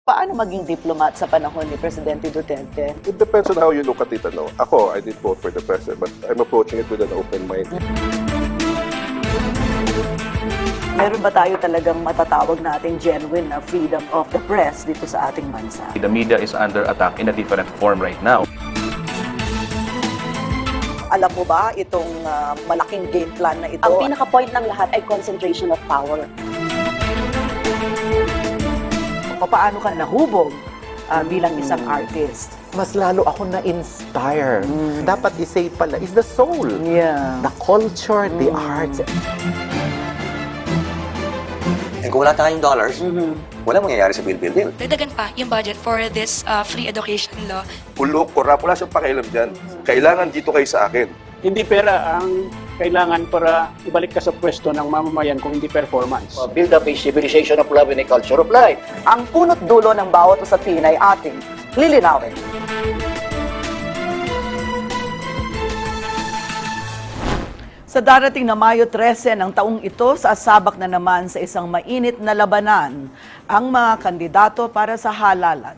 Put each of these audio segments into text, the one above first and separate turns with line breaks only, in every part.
Paano maging diplomat sa panahon ni Presidente Duterte?
It depends on how you look at it. Ako, I did vote for the president, but I'm approaching it with an open mind.
Meron ba tayo talagang matatawag nating genuine na freedom of the press dito sa ating bansa?
The media is under attack in a different form right now.
Alam mo ba itong malaking game plan na ito?
Ang pinaka-point ng lahat ay concentration of power.
Paano ka nahubog bilang isang artist?
Mas lalo ako na-inspire. Dapat i-say pala is the soul.
Yeah.
The culture, the arts.
And kung wala tayong dollars, wala mangyayari sa bill.
Dagdagan pa yung budget for this free education law.
Ulok, korap, wala siyang pakialam dyan. Kailangan dito kayo sa akin.
Hindi pera ang kailangan para ibalik ka sa pwesto ng mamamayan kung hindi performance.
Build up a civilization of love and a culture of life.
Ang punot dulo ng bawat usapin ay ating lilinawin. Sa darating na Mayo 13 ng taong ito, sasabak na naman sa isang mainit na labanan ang mga kandidato para sa halalan.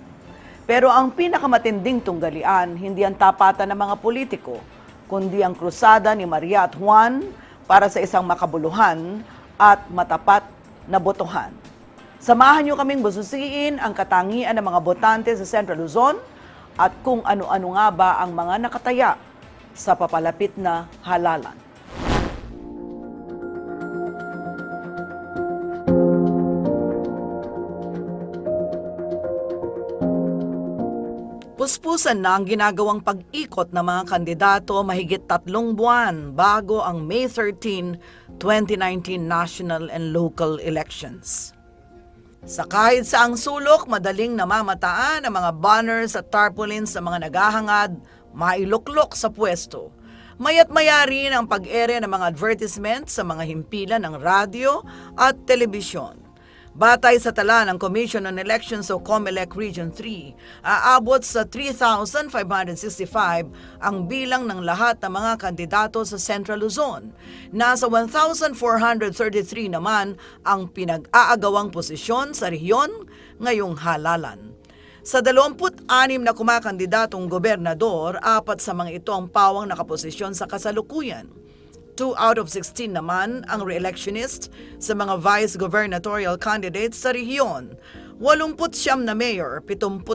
Pero ang pinakamatinding tunggalian, hindi ang tapatan ng mga politiko, kundi ang krusada ni Maria at Juan para sa isang makabuluhan at matapat na botohan. Samahan niyo kaming busisiin ang katangian ng mga botante sa Central Luzon at kung ano-ano nga ba ang mga nakataya sa papalapit na halalan. Puspusan na ang ginagawang pag-ikot ng mga kandidato mahigit 3 buwan bago ang May 13, 2019 national and local elections. Sa kahit saang sulok, madaling namamataan ang mga banners at tarpaulins sa mga naghahangad, mailuklok sa pwesto. Maya't maya rin ang pag-ere ng mga advertisement sa mga himpilan ng radyo at telebisyon. Batay sa tala ng Commission on Elections o COMELEC Region 3, aabot sa 3,565 ang bilang ng lahat ng mga kandidato sa Central Luzon. Nasa 1,433 naman ang pinag-aagawang posisyon sa rehiyon ngayong halalan. Sa 26 na kumakandidatong gobernador, 4 sa mga ito ang pawang nakaposisyon sa kasalukuyan. 2 out of 16 naman ang re-electionist sa mga vice gubernatorial candidates sa rehiyon. 89 na mayor, 75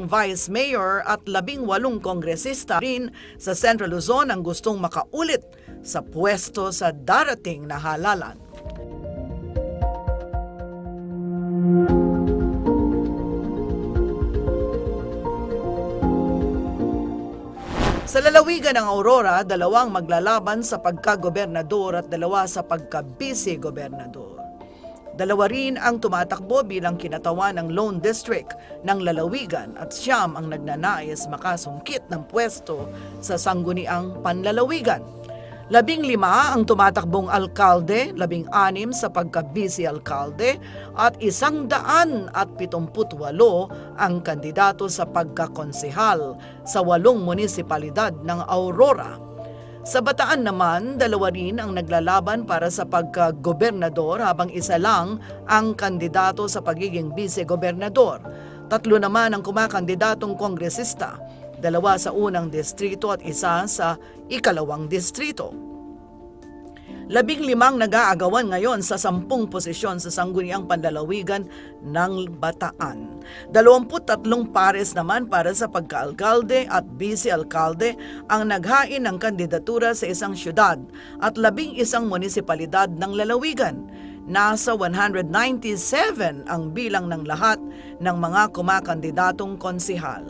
vice mayor at 18 kongresista rin sa Central Luzon ang gustong makaulit sa pwesto sa darating na halalan. Sa lalawigan ng Aurora, 2 maglalaban sa pagka-gobernador at 2 sa pagka-vice-gobernador. 2 rin ang tumatakbo bilang kinatawan ng Lone District ng lalawigan at 9 ang nagnanais makasungkit ng pwesto sa sangguniang panlalawigan. 15 ang tumatakbong alkalde, 16 sa pagka-vice-alkalde at 178 ang kandidato sa pagkakonsehal sa 8 munisipalidad ng Aurora. Sa Bataan naman, 2 rin ang naglalaban para sa pagka-gobernador habang 1 lang ang kandidato sa pagiging vice-gobernador. 3 naman ang kumakandidatong kongresista, 2 sa unang distrito at 1 sa ikalawang distrito. 15 nag-aagawan ngayon sa 10 posisyon sa sangguniang panlalawigan ng Bataan. 23 pares naman para sa pagka-alkalde at vice-alkalde ang naghain ng kandidatura sa isang syudad at 11 munisipalidad ng lalawigan. Nasa 197 ang bilang ng lahat ng mga kumakandidatong konsihal.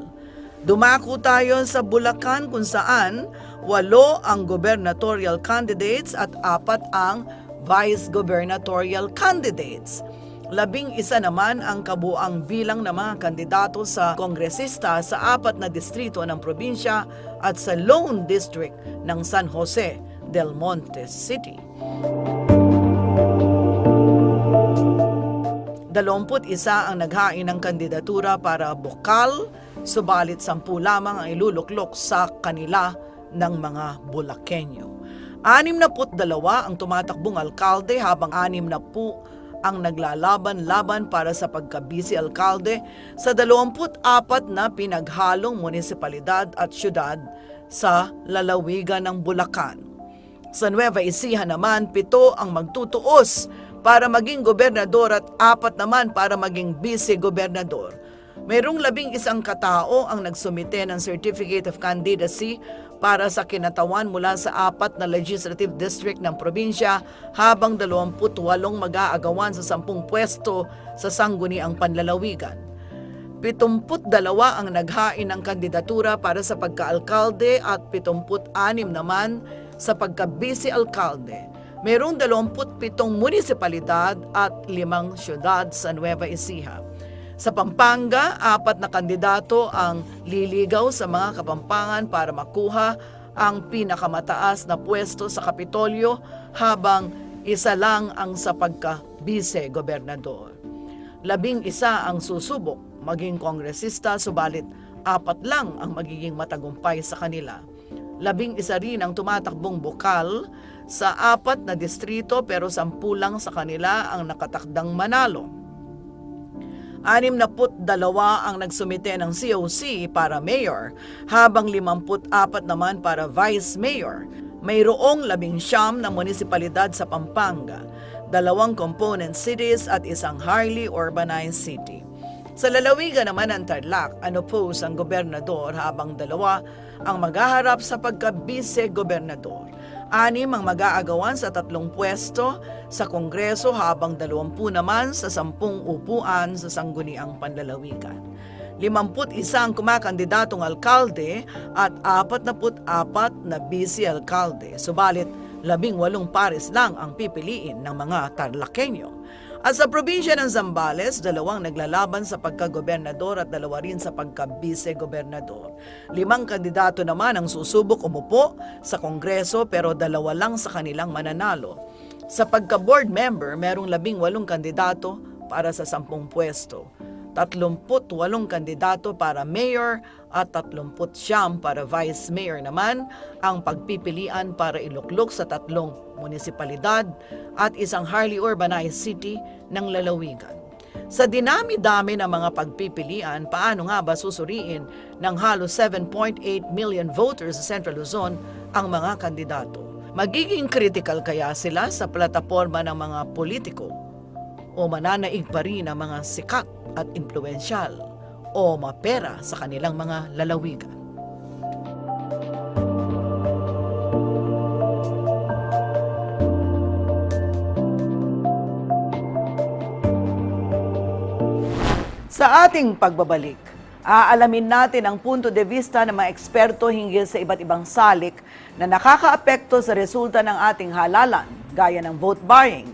Dumako tayo sa Bulacan kung saan 8 ang gubernatorial candidates at 4 ang vice gubernatorial candidates. 11 naman ang kabuang bilang ng mga kandidato sa kongresista sa 4 na distrito ng probinsya at sa Lone District ng San Jose del Monte City. 21 ang naghain ng kandidatura para bukal, subalit 10 lamang ang iluluklok sa kanila ng mga Bulakenyo. 62 ang tumatakbong alkalde habang 60 ang naglalaban-laban para sa pagka-busy alkalde sa 24 na pinaghalong munisipalidad at syudad sa lalawigan ng Bulacan. Sa Nueva Ecija naman, 7 ang magtutuos para maging gobernador at 4 naman para maging vice-gobernador. Mayroong 11 katao ang nagsumite ng Certificate of Candidacy para sa kinatawan mula sa 4 na legislative district ng probinsya, habang 28 mag-aagawan sa 10 pwesto sa sangguniang panlalawigan. 72 ang naghain ng kandidatura para sa pagka-alkalde at 76 naman sa pagka-vice-alkalde. Mayroong 27 munisipalidad at 5 syudad sa Nueva Ecija. Sa Pampanga, 4 na kandidato ang liligaw sa mga Kapampangan para makuha ang pinakamataas na pwesto sa Kapitolyo, habang 1 lang ang sa pagka-vice-gobernador. 11 ang susubok maging kongresista, subalit 4 lang ang magiging matagumpay sa kanila. 11 rin ang tumatakbong bokal sa 4 na distrito, pero 10 lang sa kanila ang nakatakdang manalo. 62 ang nagsumite ng COC para mayor, habang 54 naman para vice mayor. Mayroong 19 na munisipalidad sa Pampanga, 2 component cities at 1 highly urbanized city. Sa lalawigan naman ng Tarlac, unopposed ang gobernador, habang 2 ang maghaharap sa pagka-vice-gobernador. 6 ang mag-aagawan sa 3 pwesto sa Kongreso, habang 20 naman sa 10 upuan sa sangguniang panlalawigan. 51 ang kumakandidatong alkalde at 44 na vice-alkalde, subalit 18 pares lang ang pipiliin ng mga Tarlakenyo. At sa probinsya ng Zambales, 2 naglalaban sa pagka-gobernador at 2 rin sa pagka-vice-gobernador. 5 kandidato naman ang susubok umupo sa Kongreso, pero 2 lang sa kanilang mananalo. Sa pagka-board member, merong 18 kandidato para sa 10 pwesto. 38 kandidato para mayor at 39 para vice mayor naman ang pagpipilian para iluklok sa 3 munisipalidad at 1 highly urbanized city ng lalawigan. Sa dinami-dami ng mga pagpipilian, paano nga ba susuriin ng halos 7.8 million voters sa Central Luzon ang mga kandidato? Magiging critical kaya sila sa plataporma ng mga politiko, o mananaig pa rin ang mga sikat at impluensyal o mapera sa kanilang mga lalawigan? Sa ating pagbabalik, aalamin natin ang punto de vista ng mga eksperto hinggil sa iba't ibang salik na nakakaapekto sa resulta ng ating halalan, gaya ng vote buying,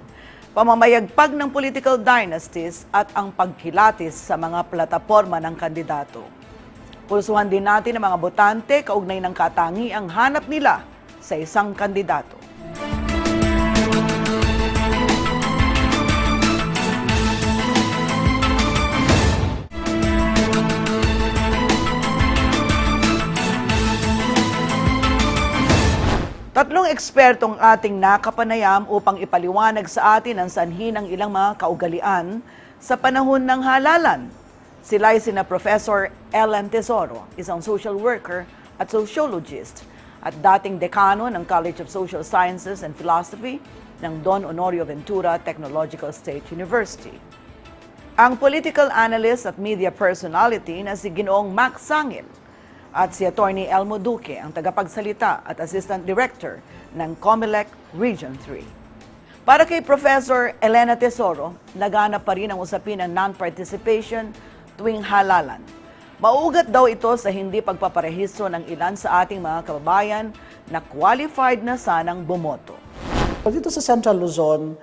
pamamayagpag ng political dynasties at ang pagkilatis sa mga plataporma ng kandidato. Pulsuhan din natin ang mga botante kaugnay ng katangiang hanap nila sa isang kandidato. Tatlong ekspertong ating nakapanayam upang ipaliwanag sa atin ang sanhi ng ilang mga kaugalian sa panahon ng halalan. Sila ay sina Professor Ellen Tesoro, isang social worker at sociologist at dating dekano ng College of Social Sciences and Philosophy ng Don Honorio Ventura Technological State University. Ang political analyst at media personality na si Ginoong Mac Sangil, at si Attorney Elmo Duque, ang tagapagsalita at Assistant Director ng COMELEC Region 3. Para kay Professor Elena Tesoro, naganap pa rin ang usapin ng non-participation tuwing halalan. Mauugat daw ito sa hindi pagpaparehistro ng ilan sa ating mga kababayan na qualified na sanang bumoto.
Dito sa Central Luzon,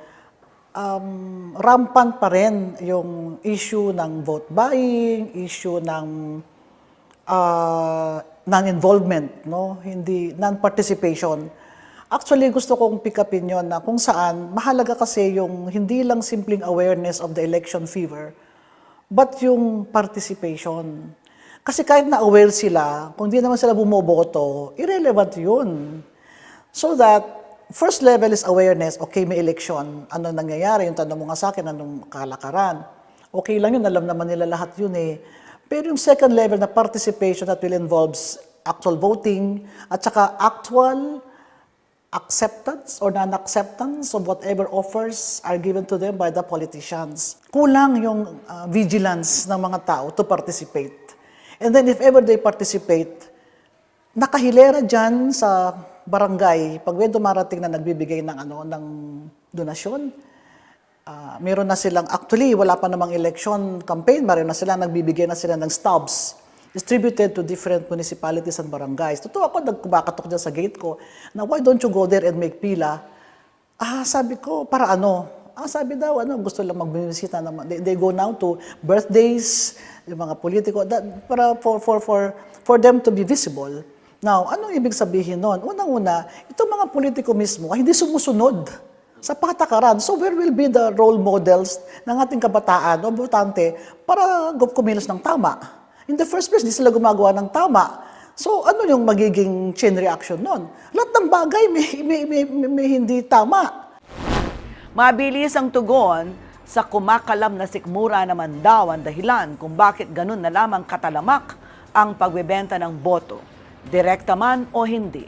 rampant pa rin yung issue ng vote buying, issue ng non-involvement, no? Hindi non-participation. Actually, gusto kong pick upin yun na kung saan mahalaga kasi yung hindi lang simpleng awareness of the election fever, but yung participation. Kasi kahit na aware sila, kung di naman sila bumoboto, irrelevant yun. So that first level is awareness. Okay, may eleksyon. Ano nangyayari? Yung tanong mo nga sa akin, anong kalakaran? Okay lang yun, alam naman nila lahat yun eh. Pero yung second level na participation that will involves actual voting at saka actual acceptance or non-acceptance of whatever offers are given to them by the politicians. Kulang yung vigilance ng mga tao to participate. And then if ever they participate, nakahilera dyan sa barangay, pag may dumarating na nagbibigay ng, ng donasyon, meron na silang, actually, wala pa namang election campaign, meron na sila, nagbibigay na sila ng stubs distributed to different municipalities and barangays. Totoo ako, nagkumakatok dyan sa gate ko, na why don't you go there and make pila? Sabi ko, para ano? Sabi daw, gusto lang magbimisita naman. They go now to birthdays, yung mga politiko, para for them to be visible. Now, anong ibig sabihin nun? Unang-una, itong mga politiko mismo ay hindi sumusunod sa patakaran. So where will be the role models ng ating kabataan o botante para kumilos ng tama? In the first place, di sila gumagawa ng tama. So ano yung magiging chain reaction nun? Lahat ng bagay may hindi tama.
Mabilis ang tugon sa kumakalam na sikmura naman daw ang dahilan kung bakit ganun na lamang katalamak ang pagbebenta ng boto, direkta man o hindi.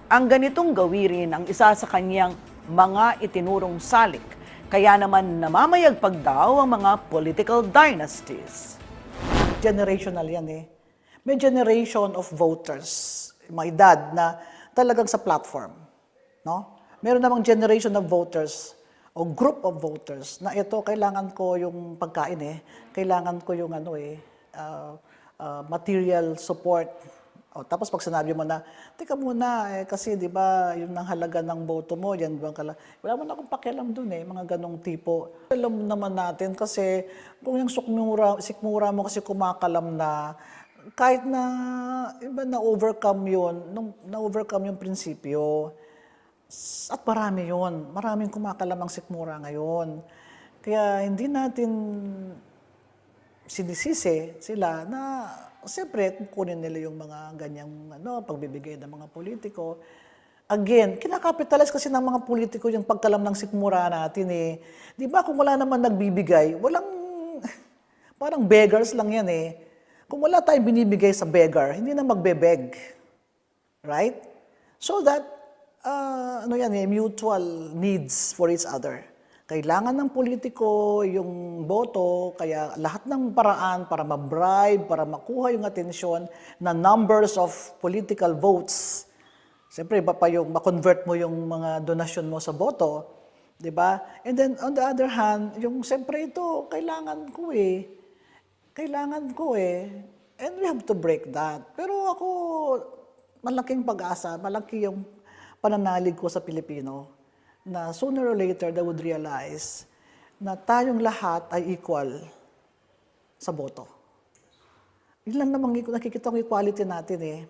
Ang ganitong gawirin ang isa sa kanyang mga itinurong salik, kaya naman namamayagpag daw ang mga political dynasties.
Generational yan eh. May generation of voters, mga edad na talagang sa platform. No? Meron namang generation of voters o group of voters na ito, kailangan ko yung pagkain eh. Kailangan ko yung material support. Tapos pag sinabi mo na, teka muna, kasi di ba yung nang halaga ng boto mo, yan ba wala mo na akong pakialam dun eh, mga ganong tipo. Alam naman natin kasi kung yung sikmura mo kasi kumakalam na, kahit na, iba na-overcome yun, na-overcome yung prinsipyo. At marami yun, maraming kumakalam ang sikmura ngayon. Kaya hindi natin sinisisi sila na siyempre, kunin nila yung mga ganyang pagbibigay ng mga politiko. Again, kinakapitalize kasi ng mga politiko yung pagkalam ng sikmura natin eh. Di ba kung wala naman nagbibigay, walang, parang beggars lang yan eh. Kung wala tayong binibigay sa beggar, hindi na magbe-beg. Right? So that, mutual needs for each other. Kailangan ng politiko yung boto, kaya lahat ng paraan para ma-bribe, para makuha yung atensyon na numbers of political votes. Siyempre, iba pa yung ma-convert mo yung mga donasyon mo sa boto. Di ba? And then, on the other hand, yung siyempre ito, kailangan ko eh. Kailangan ko eh. And we have to break that. Pero ako, malaking pag-asa, malaki yung pananalig ko sa Pilipino na sooner or later they would realize na tayong lahat ay equal sa boto. Yun lang namang nakikita ko equality natin eh.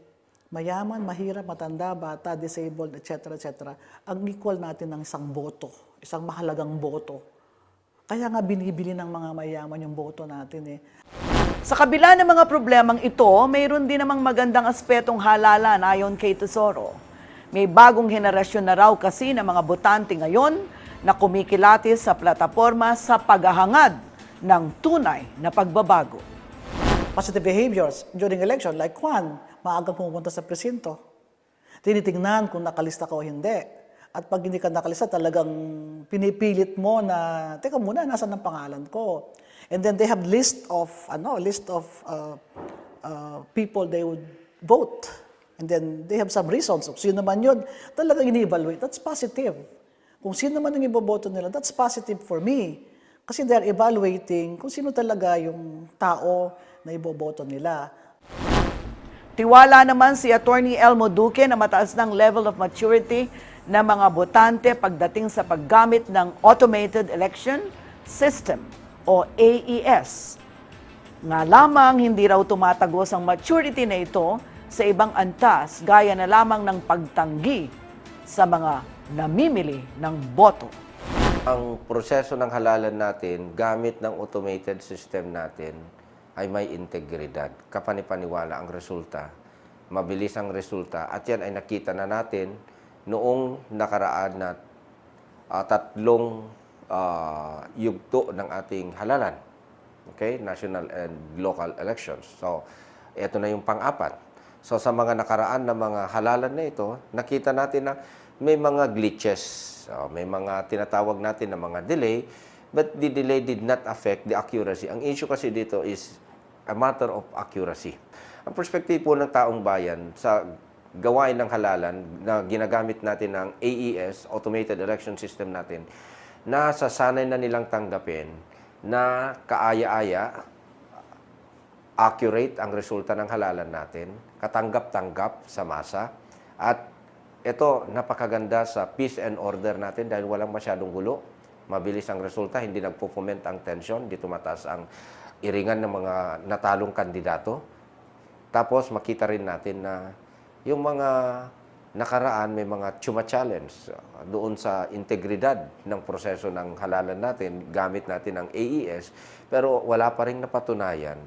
Mayaman, mahirap, matanda, bata, disabled, etc. etc. Ang equal natin ng isang boto, isang mahalagang boto. Kaya nga binibili ng mga mayaman yung boto natin eh.
Sa kabila ng mga problemang ito, mayroon din namang magandang aspetong halalan ayon kay Tesoro. May bagong henerasyon na raw kasi ng mga botante ngayon na kumikilatis sa plataforma sa paghahangad ng tunay na pagbabago.
Positive behaviors during election, like Juan, maagang pumunta sa presinto. Tinitingnan kung nakalista ka o hindi. At pag hindi ka nakalista, talagang pinipilit mo na, teka muna, nasan ang pangalan ko? And then they have list of people they would vote. And then they have some reasons. So, sino naman yun, talagang ini-evaluate. That's positive. Kung sino naman ang iboboto nila, that's positive for me. Kasi they're evaluating kung sino talaga yung tao na iboboto nila.
Tiwala naman si Attorney Elmo Duque na mataas ng level of maturity ng mga botante pagdating sa paggamit ng Automated Election System o AES. Nga lamang hindi raw tumatagos ang maturity na ito sa ibang antas gaya na lamang ng pagtanggi sa mga namimili ng boto.
Ang proseso ng halalan natin gamit ng automated system natin ay may integridad. Kapanipaniwala ang resulta, mabilis ang resulta at yan ay nakita na natin noong nakaraan na tatlong yugto ng ating halalan. Okay? National and local elections. So, ito na yung pang-apat. So, sa mga nakaraan na mga halalan na ito, nakita natin na may mga glitches. So, may mga tinatawag natin na mga delay, but the delay did not affect the accuracy. Ang issue kasi dito is a matter of accuracy. Ang perspektibo ng taong bayan sa gawain ng halalan na ginagamit natin ng AES, Automated Election System natin, na sasanay na nilang tanggapin na kaaya-aya, accurate ang resulta ng halalan natin, katanggap-tanggap sa masa, at ito, napakaganda sa peace and order natin dahil walang masyadong gulo, mabilis ang resulta, hindi nagpo-foment ang tension, hindi tumataas ang iringan ng mga natalong kandidato. Tapos makita rin natin na yung mga nakaraan may mga challenge doon sa integridad ng proseso ng halalan natin, gamit natin ang AES, pero wala pa rin napatunayan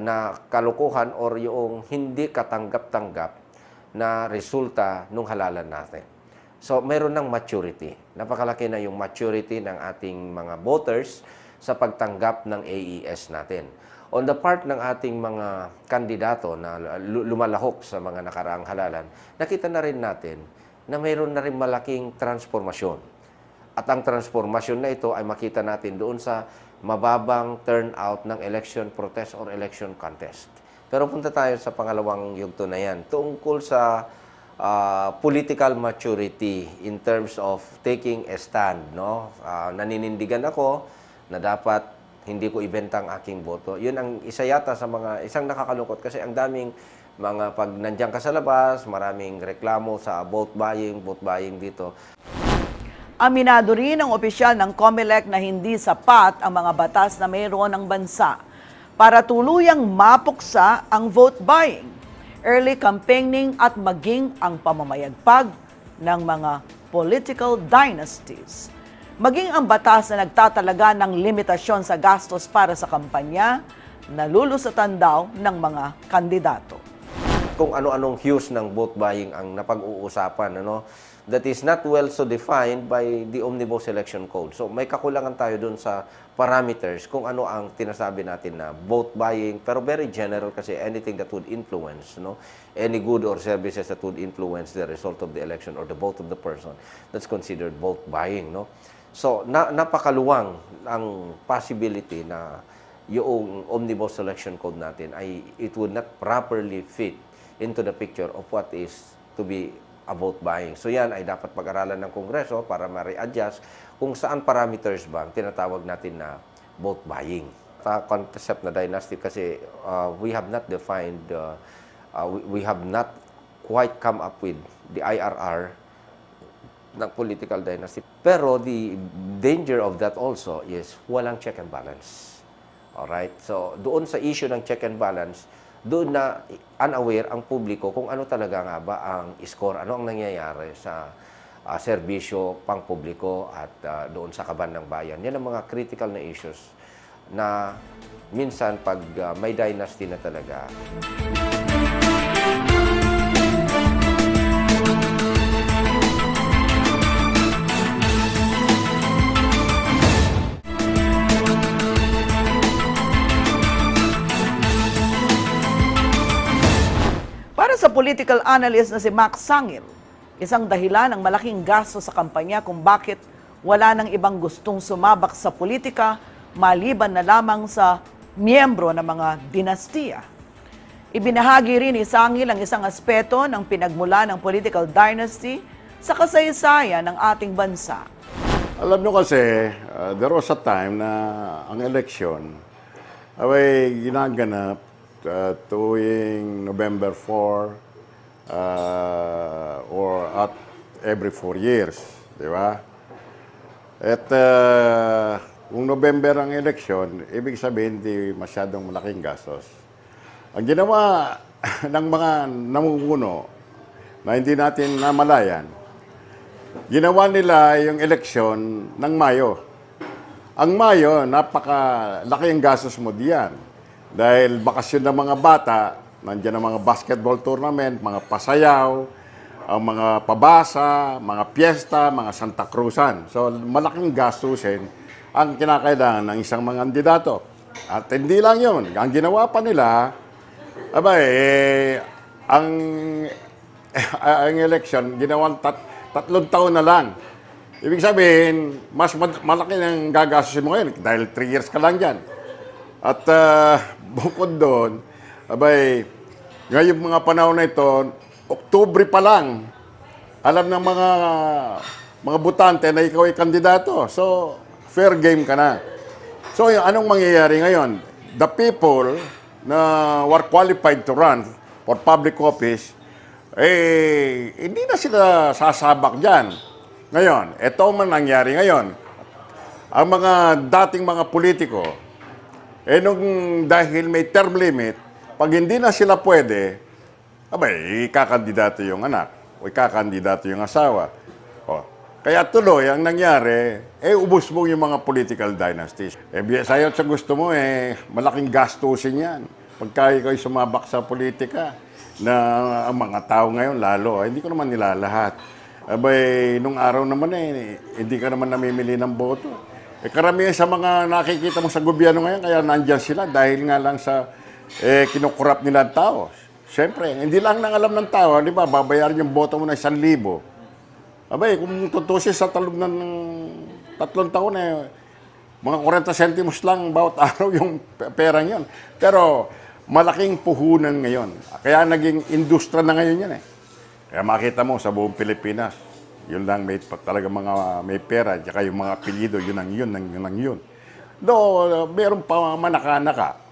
na kalukuhan or yung hindi katanggap-tanggap na resulta ng halalan natin. So, mayroon ng maturity. Napakalaki na yung maturity ng ating mga voters sa pagtanggap ng AES natin. On the part ng ating mga kandidato na lumalahok sa mga nakaraang halalan, nakita na rin natin na mayroon na rin malaking transformasyon. At ang transformasyon na ito ay makita natin doon sa mababang turnout ng election protest or election contest. Pero punta tayo sa pangalawang yugto na yan, tungkol sa political maturity in terms of taking a stand. No? Naninindigan ako na dapat hindi ko ibenta ang aking boto. Yun ang isa yata sa mga, isang nakakalungkot kasi ang daming mga pag nandiyan ka sa labas, maraming reklamo sa vote buying dito.
Aminado rin ang opisyal ng COMELEC na hindi sapat ang mga batas na mayroon ng bansa para tuluyang mapuksa ang vote buying, early campaigning at maging ang pamamayagpag ng mga political dynasties. Maging ang batas na nagtatalaga ng limitasyon sa gastos para sa kampanya, nalulusatan daw ng mga kandidato.
Kung ano-anong hues ng vote buying ang napag-uusapan, that is not well so defined by the Omnibus Election Code. So may kakulangan tayo dun sa parameters kung ano ang tinasabi natin na vote buying, pero very general kasi anything that would influence, any good or services that would influence the result of the election or the vote of the person, that's considered vote buying. So napakaluwang ang possibility na yung Omnibus Election Code natin ay it would not properly fit into the picture of what is to be a vote buying. So yan ay dapat pag-aralan ng Kongreso para ma-readjust kung saan parameters ba ang tinatawag natin na vote buying. Sa concept na dynasty kasi we have not defined, we have not quite come up with the IRR ng political dynasty. Pero the danger of that also is walang check and balance. Alright? So doon sa issue ng check and balance, doon na unaware ang publiko kung ano talaga nga ba ang score, ano ang nangyayari sa serbisyo pang-publiko at doon sa kaban ng bayan. Yan ang mga critical na issues na minsan pag may dynasty na talaga.
Para sa political analyst na si Max Sangil, isang dahilan ng malaking gasto sa kampanya kung bakit wala nang ibang gustong sumabak sa politika maliban na lamang sa miyembro ng mga dinastiya. Ibinahagi rin ni Sangil ang isang aspeto ng pinagmula ng political dynasty sa kasaysayan ng ating bansa.
Alam nyo kasi, there was a time na ang eleksyon ay ginaganap tuwing November 4 or at every 4 years, di ba? At kung November ang eleksyon, ibig sabihin hindi masyadong malaking gastos. Ang ginawa ng mga namumuno na hindi natin namalayan, ginawa nila yung eleksyon ng Mayo. Ang Mayo, napakalaki ang gastos mo diyan. Dahil bakasyon ng mga bata, nandiyan ang mga basketball tournament, mga pasayaw, ang mga pabasa, mga piyesta, mga Santa Cruzan. So, malaking gastusin ang kinakailangan ng isang mga kandidato. At hindi lang yun. Ang ginawa pa nila, ang election, ginawang 3 taon na lang. Ibig sabihin, mas malaki ng gagastusin mo ngayon dahil 3 years ka lang dyan. At bukod doon, ngayong mga panahon na ito, Oktubre pa lang, alam ng mga botante na ikaw ay kandidato. So, fair game ka na. So, anong mangyayari ngayon? The people na were qualified to run for public office, hindi na sila sasabak dyan. Ngayon, ito man nangyari ngayon. Ang mga dating mga politiko, dahil may term limit, pag hindi na sila pwede, ikakandidato yung anak o ikakandidato yung asawa. Kaya tuloy, ang nangyari, ubos mo yung mga political dynasties. Sayo sa gusto mo, malaking gastusin yan. Pagka ikaw sumabak sa politika, na ang mga tao ngayon, lalo, hindi ko naman nilalahat. Nung araw naman, hindi ka naman namimili ng boto. Karamihan sa mga nakikita mo sa gobyerno ngayon, kaya nandyan sila dahil nga lang sa kinukurap nila ang tao. Siyempre, hindi lang nang alam ng tao, di ba, babayaran yung boto mo na 1,000. Kung tutusin sa talog ng 3 taon, mga 40 centimos lang bawat araw yung perang yun. Pero malaking puhunan ngayon. Kaya naging industriya na ngayon yan . Kaya makita mo sa buong Pilipinas, yun lang talaga mga may pera, at yung mga apelyido, yun ang yun. Though, meron pa manaka-naka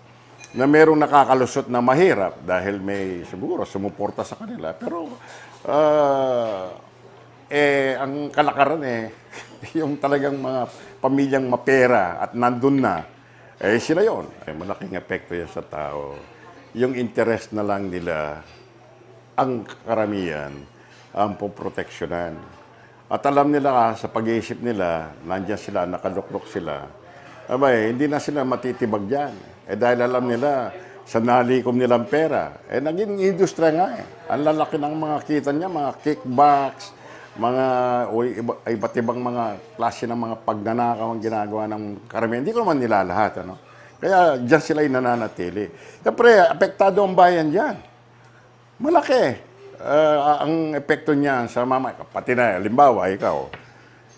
na merong nakakalusot na mahirap dahil may siguro sumuporta sa kanila. Pero ang kalakaran yung talagang mga pamilyang mapera at nandun na, sila yun. Malaking epekto yan sa tao. Yung interest na lang nila, ang karamihan, ang poproteksyonan. At alam nila sa pag-iisip nila, nandiyan sila, nakaluklok sila, hindi na sila matitibag dyan. Dahil alam nila, sa nalikom nilang pera, naging industriya nga . Ang lalaki ng mga kita niya, mga kickbacks, mga iba't ibang mga klase ng mga pagnanakaw ang ginagawa ng karamihan. Hindi ko naman nila lahat. Kaya dyan sila nananatili. Siyempre, apektado ang bayan dyan. Malaki. Ang epekto niya sa pati na, halimbawa, ikaw,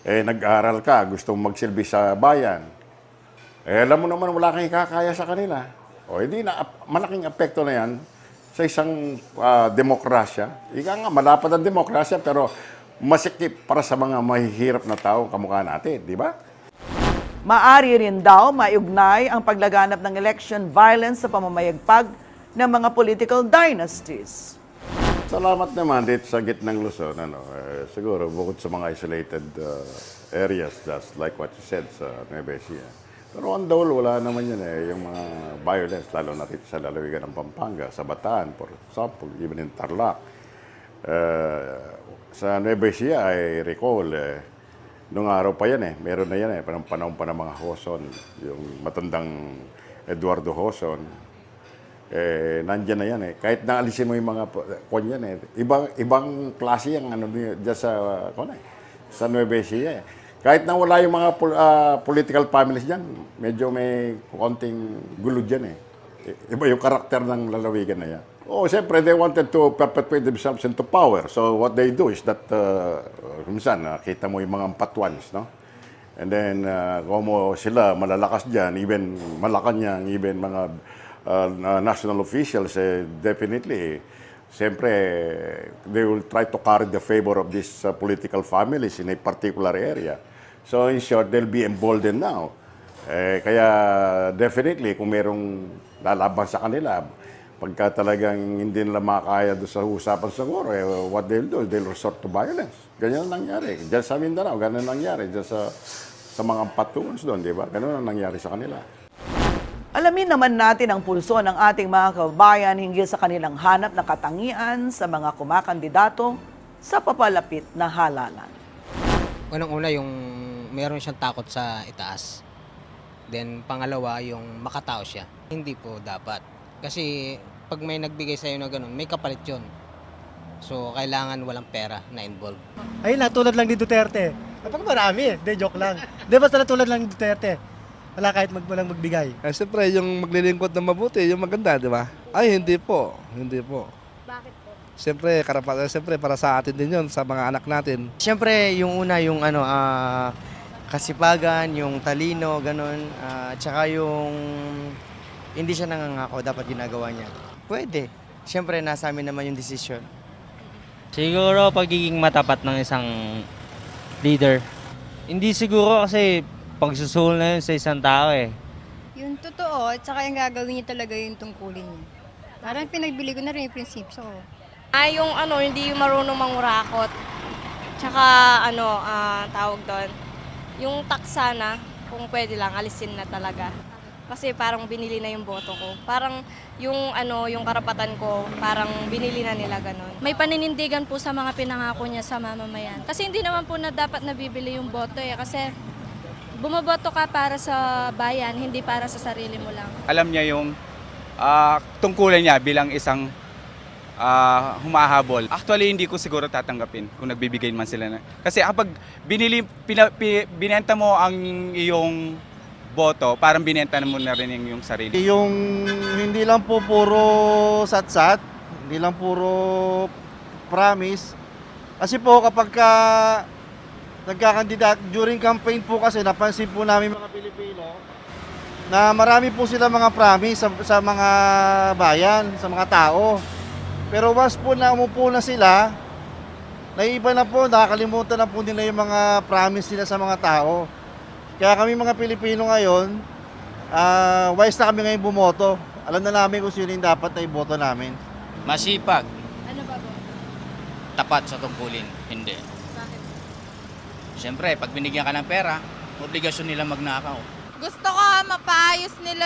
nag-aaral ka, gusto mong magsilbi sa bayan. Alam mo naman, wala kang ikakaya sa kanila. Hindi na, malaking epekto na yan sa isang demokrasya. Ika nga, malapad ang demokrasya, pero masikip para sa mga mahihirap na tao kamukha natin, di ba?
Maari rin daw maiugnay ang paglaganap ng election violence sa pamamayagpag ng mga political dynasties.
Salamat naman dito sa gitnang Luzon. Siguro, bukod sa mga isolated areas, just like what you said sa Nueva Ecija. Pero on the whole, wala naman yan yung mga violence, lalo na dito sa lalawigan ng Pampanga, sa Bataan, for example, even in Tarlac. Sa Nueva Ecija, I recall, nung araw pa yan meron na yan panahon pa ng mga Hoson, yung matandang Eduardo Hoson, nandyan na yan Kahit naalisin mo yung mga kwan yan ibang klase yung dyan sa Nueva Ecija Kahit na wala yung mga political families dyan, medyo may konting gulo dyan Iba yung karakter ng lalawigan na yan. Siyempre, they wanted to perpetuate themselves into power. So, what they do is that, minsan, kita mo yung mga empatwans, no? And then, kung sila malalakas dyan, even Malacanang, even mga national officials, definitely, siyempre, they will try to carry the favor of these political families in a particular area. So, in short, they'll be emboldened now. Kaya, definitely, kung merong lalaban sa kanila, pagka talagang hindi nila makakaya doon sa usapan siguro, what they'll do, they'll resort to violence. Ganyan ang nangyari. Diyan sa Mindanao, ganyan ang nangyari. Diyan sa mga patungs doon, di ba? Ganyan ang nangyari sa kanila.
Alamin naman natin ang pulso ng ating mga kababayan hinggil sa kanilang hanap na katangian sa mga kumakandidato sa papalapit na halalan.
Unang-una, yung meron siyang takot sa itaas. Then, pangalawa, yung makatao siya. Hindi po dapat. Kasi, pag may nagbigay sa'yo na ganun, may kapalit yun. So, kailangan walang pera na involved.
Ayun na, tulad lang ni Duterte. Kapag marami, de joke lang. Di ba tulad lang ni Duterte? Wala kahit walang magbigay.
Siyempre, yung maglilingkod na mabuti, yung maganda, di ba? Ay, hindi po. Hindi po.
Bakit po?
Siyempre, siyempre, para sa atin din yun, sa mga anak natin.
Siyempre, yung una, yung kasipagan, yung talino, ganun. Tsaka yung hindi siya nangangako, dapat ginagawa niya. Pwede. Siyempre, nasa amin naman yung desisyon.
Siguro pagiging matapat ng isang leader. Hindi siguro kasi pagsusul na yun sa isang tao eh.
Yung totoo, at saka yung gagawin niya talaga yung tungkulin niya. Parang pinagbili ko na rin yung prinsipyo ko.
Yung hindi marunong mangurakot. Tsaka tawag doon, yung taksa na, kung pwede lang, alisin na talaga. Kasi parang binili na yung boto ko. Parang yung karapatan ko, parang binili na nila ganun. May paninindigan po sa mga pinangako niya sa mamamayan. Kasi hindi naman po na dapat nabibili yung boto eh. Kasi bumoboto ka para sa bayan, hindi para sa sarili mo lang.
Alam niya yung tungkulin niya bilang isang humahabol. Actually, hindi ko siguro tatanggapin kung nagbibigay man sila na. Kasi kapag binenta mo ang iyong boto, parang binenta mo na rin yung sarili.
Yung hindi lang po puro satsat, hindi lang puro promise. Kasi po kapag nagkakandidat, during campaign po kasi napansin po namin mga Pilipino na marami po sila mga promise sa mga bayan, sa mga tao. Pero once po na umupo na sila, naiiba na po, nakakalimutan na po nila yung mga promise nila sa mga tao. Kaya kami mga Pilipino ngayon, wise na kami ngayon bumoto. Alam na namin kung sino yung dapat na iboto namin.
Masipag.
Ano ba po?
Tapat sa tungkulin. Hindi.
Bakit?
Siyempre, pag binigyan ka ng pera, obligasyon nila magnakaw.
Gusto ko mapaayos nila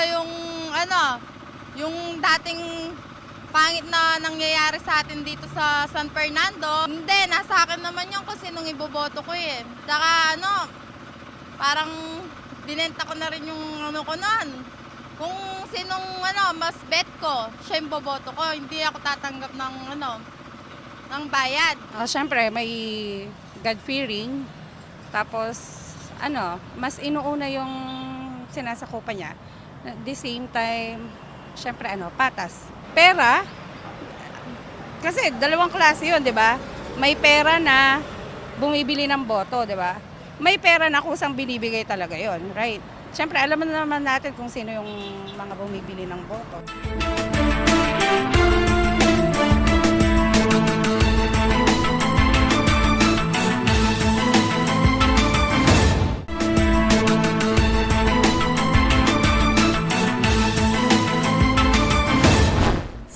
yung dating pangit na nangyayari sa atin dito sa San Fernando. Hindi, nasa akin naman yung kung sinong iboboto ko eh. Saka parang binenta ko na rin yung ko noon. Kung sinong mas bet ko, siya yung boboto ko. Hindi ako tatanggap ng bayad.
Siyempre, may God-fearing. Tapos, mas inuuna yung sinasakupan niya. At the same time, siyempre, patas. Pera, kasi dalawang klase yun, di ba? May pera na bumibili ng boto, di ba? May pera na kusang binibigay talaga yon, right? Siyempre, alam naman natin kung sino yung mga bumibili ng boto.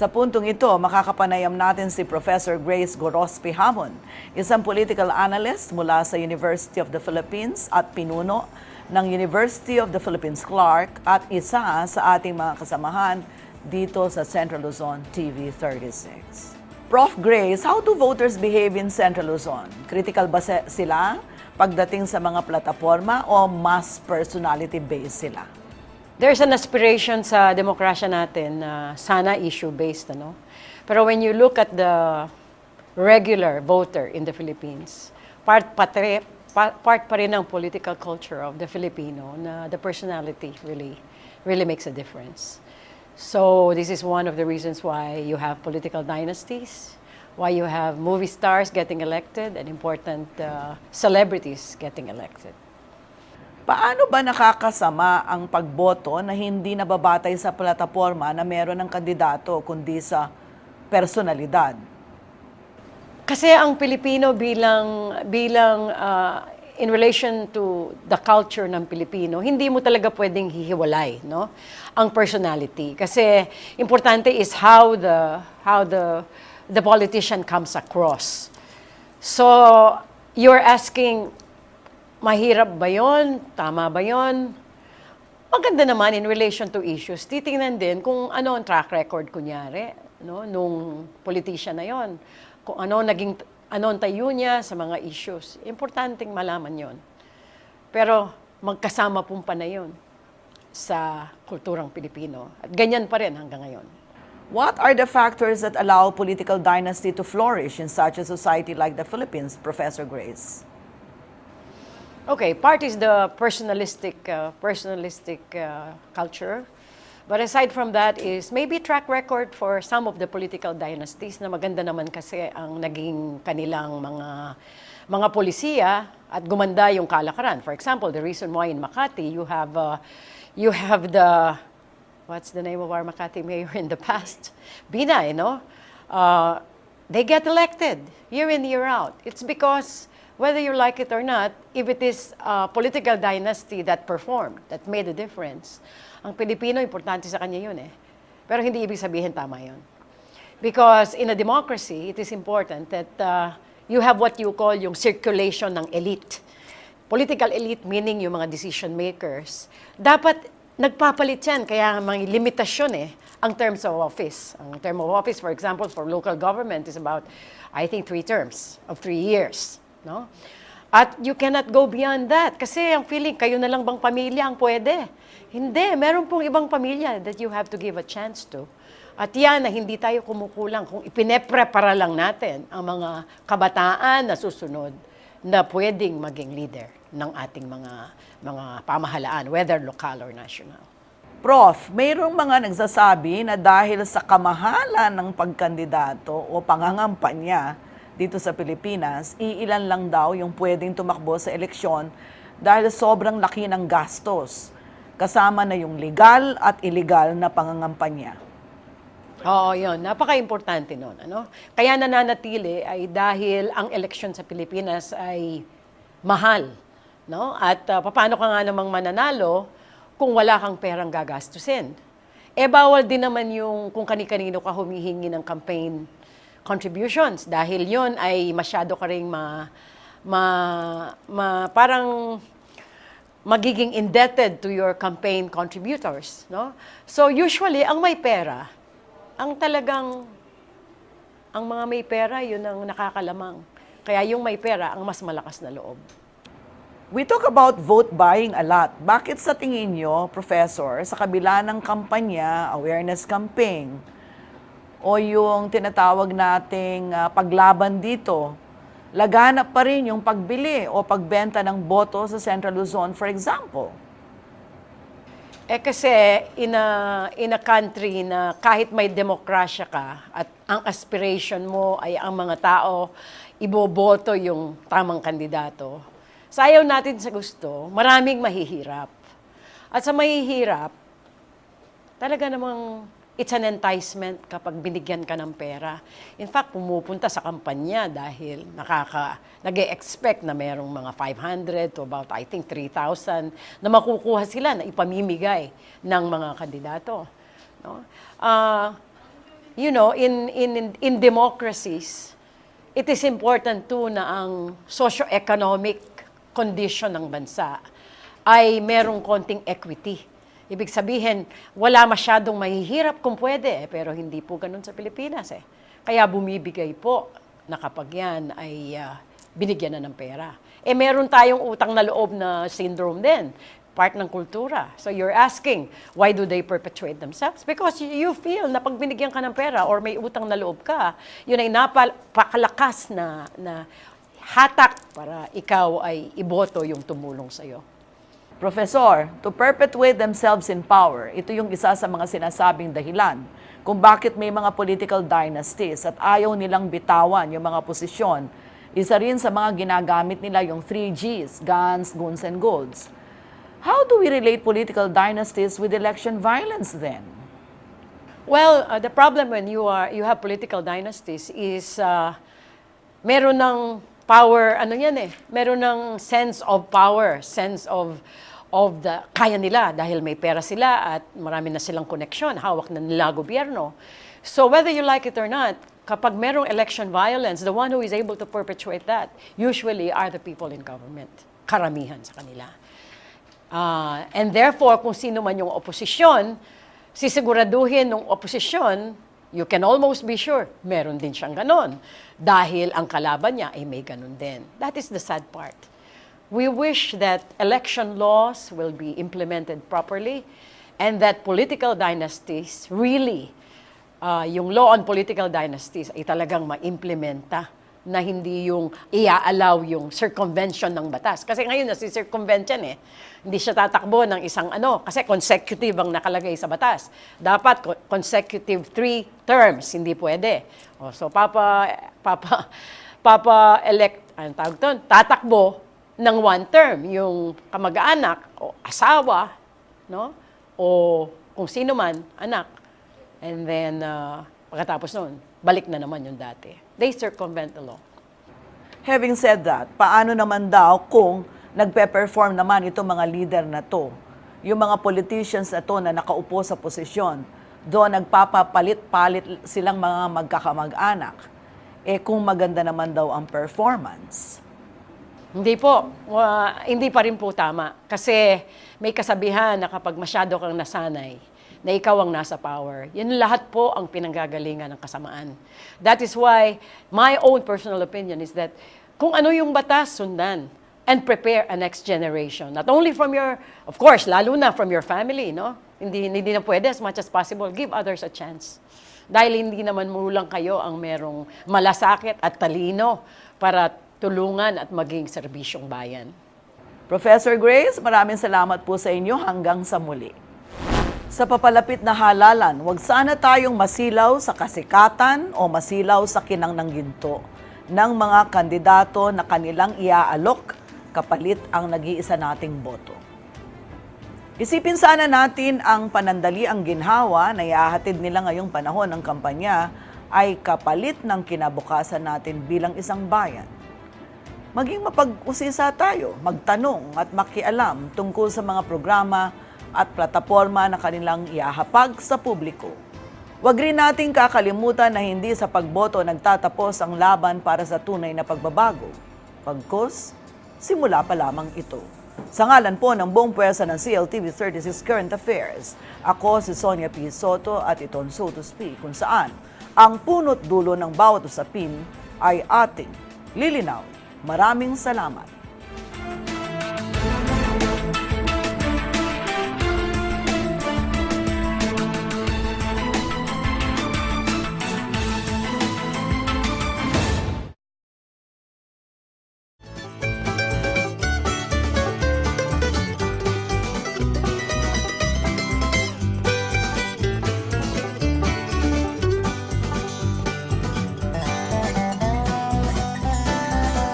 Sa puntong ito, makakapanayam natin si Professor Grace Gorospe Hamon, isang political analyst mula sa University of the Philippines at pinuno ng University of the Philippines Clark at isa sa ating mga kasamahan dito sa Central Luzon TV 36. Prof. Grace, how do voters behave in Central Luzon? Critical ba sila pagdating sa mga plataforma o mas personality-based sila?
There's an aspiration sa demokrasya natin na sana issue-based, Pero when you look at the regular voter in the Philippines, part pa rin ng political culture of the Filipino na the personality really makes a difference. So this is one of the reasons why you have political dynasties, why you have movie stars getting elected and important celebrities getting elected.
Paano ba nakakasama ang pagboto na hindi nababatay sa plataforma na meron ng kandidato kundi sa personalidad?
Kasi ang Pilipino bilang in relation to the culture ng Pilipino, hindi mo talaga pwedeng hihiwalay, ang personality. Kasi importante is how the politician comes across. So you're asking, mahirap ba yon? Tama ba yon? Maganda naman in relation to issues. Titingnan din kung ano ang track record kunyari, nung politician na yon. Kung ano ang tayo niya sa mga issues. Importanteng malaman yon. Pero magkasama pong panay yun sa kulturang Pilipino. At ganyan pa rin hanggang ngayon.
What are the factors that allow political dynasty to flourish in such a society like the Philippines, Professor Grace?
Okay, part is the personalistic culture. But aside from that is maybe track record for some of the political dynasties na maganda naman kasi ang naging kanilang mga polisiya at gumanda yung kalakaran. For example, the reason why in Makati you have the what's the name of our Makati mayor in the past? Binay, no? They get elected year in, year out. It's because whether you like it or not, if it is a political dynasty that performed, that made a difference, ang Pilipino, importante sa kanya yun eh. Pero hindi ibig sabihin tama yun. Because in a democracy, it is important that you have what you call yung circulation ng elite. Political elite meaning yung mga decision makers. Dapat nagpapalit yan, kaya may limitasyon eh, ang terms of office. Ang term of office, for example, for local government is about, I think, 3 terms of 3 years. No? At you cannot go beyond that. Kasi ang feeling, kayo na lang bang pamilya ang pwede? Hindi, meron pong ibang pamilya that you have to give a chance to. At yan na hindi tayo kumukulang kung ipineprepara lang natin ang mga kabataan na susunod na pwedeng maging leader ng ating mga pamahalaan, whether lokal or national.
Prof, mayroong mga nagsasabi na dahil sa kamahalan ng pagkandidato o pangangampanya dito sa Pilipinas, iilan lang daw yung pwedeng tumakbo sa eleksyon dahil sobrang laki ng gastos. Kasama na yung legal at illegal na pangangampanya.
Oo, yun. Napaka-importante nun. Ano? Kaya nananatili ay dahil ang eleksyon sa Pilipinas ay mahal. No? At paano ka nga namang mananalo kung wala kang perang gagastusin? Eh, bawal din naman yung kung kani-kanino ka humihingi ng campaign contributions dahil yon ay masyado ka ring parang magiging indebted to your campaign contributors, no? So usually ang may pera, ang mga may pera yun ang nakakalamang. Kaya yung may pera ang mas malakas na loob.
We talk about vote buying a lot. Bakit sa tingin nyo, Professor, sa kabila ng kampanya, awareness campaign, o yung tinatawag nating paglaban dito, laganap pa rin yung pagbili o pagbenta ng boto sa Central Luzon, for example?
Eh kasi in a country na kahit may demokrasya ka at ang aspiration mo ay ang mga tao iboboto yung tamang kandidato, sayaw natin sa gusto, maraming mahihirap. At sa mahihirap, talaga namang it's an enticement kapag binigyan ka ng pera. In fact, pumupunta sa kampanya dahil nag-e-expect na merong mga 500 to about, I think, 3,000 na makukuha sila na ipamimigay ng mga kandidato. No? You know, in democracies, it is important too na ang socio-economic condition ng bansa ay merong konting equity. Ibig sabihin, wala masyadong mahihirap kung pwede, pero hindi po ganun sa Pilipinas. Kaya bumibigay po na kapag yan ay binigyan na ng pera. Eh meron tayong utang na loob na syndrome din, part ng kultura. So you're asking, why do they perpetuate themselves? Because you feel na pag binigyan ka ng pera or may utang na loob ka, yun ay napakalakas na hatak para ikaw ay iboto yung tumulong sa'yo.
Professor, to perpetuate themselves in power, ito yung isa sa mga sinasabing dahilan kung bakit may mga political dynasties at ayaw nilang bitawan yung mga posisyon. Isa rin sa mga ginagamit nila yung 3Gs, guns, goons, and golds. How do we relate political dynasties with election violence then?
Well, the problem when you have political dynasties is meron ng power, meron ng sense of power, sense of the kaya nila dahil may pera sila at marami na silang koneksyon, hawak na nila gobyerno. So whether you like it or not, kapag merong election violence, the one who is able to perpetuate that usually are the people in government, karamihan sa kanila. And therefore, kung sino man yung oposisyon, sisiguraduhin ng oposisyon, you can almost be sure, meron din siyang ganon. Dahil ang kalaban niya ay may ganon din. That is the sad part. We wish that election laws will be implemented properly and that political dynasties really yung law on political dynasties ay talagang maimplementa na hindi yung i-allow yung circumvention ng batas. Kasi ngayon nasi-circumvent yan eh. Hindi siya tatakbo ng isang kasi consecutive ang nakalagay sa batas. Dapat consecutive 3 terms, hindi pwede. So papa-elect, anong tawag doon? Tatakbo ng 1 term, yung kamag-anak o asawa, no? O kung sino man, anak. And then, pagkatapos noon, balik na naman yung dati. They circumvent the law.
Having said that, paano naman daw kung nagpe-perform naman itong mga leader na to? Yung mga politicians na to na nakaupo sa posisyon, doon nagpapapalit-palit silang mga magkakamag-anak. Kung maganda naman daw ang performance.
Hindi po. Hindi pa rin po tama. Kasi may kasabihan na kapag masyado kang nasanay, na ikaw ang nasa power. Yan lahat po ang pinanggagalingan ng kasamaan. That is why my own personal opinion is that kung ano yung batas, sundan and prepare a next generation. Not only from your, of course, lalo na from your family, no? Hindi na pwede as much as possible. Give others a chance. Dahil hindi naman mulang kayo ang merong malasakit at talino para tulungan at maging serbisyong bayan.
Professor Grace, maraming salamat po sa inyo hanggang sa muli. Sa papalapit na halalan, huwag sana tayong masilaw sa kasikatan o masilaw sa kinang ng ginto ng mga kandidato na kanilang iaalok kapalit ang nag-iisa nating boto. Isipin sana natin ang panandaliang ginhawa na iahatid nila ngayong panahon ng kampanya ay kapalit ng kinabukasan natin bilang isang bayan. Maging mapag-usisa tayo, magtanong at makialam tungkol sa mga programa at plataporma na kanilang iahapag sa publiko. Huwag rin nating kakalimutan na hindi sa pagboto nagtatapos ang laban para sa tunay na pagbabago. Pagkos, simula pa lamang ito. Sa ngalan po ng buong puwersa ng CLTV 36 Current Affairs, ako si Sonia P. Soto at Iton Soto Speak, kung saan ang punot dulo ng bawat usapin ay ating lilinaw. Maraming salamat.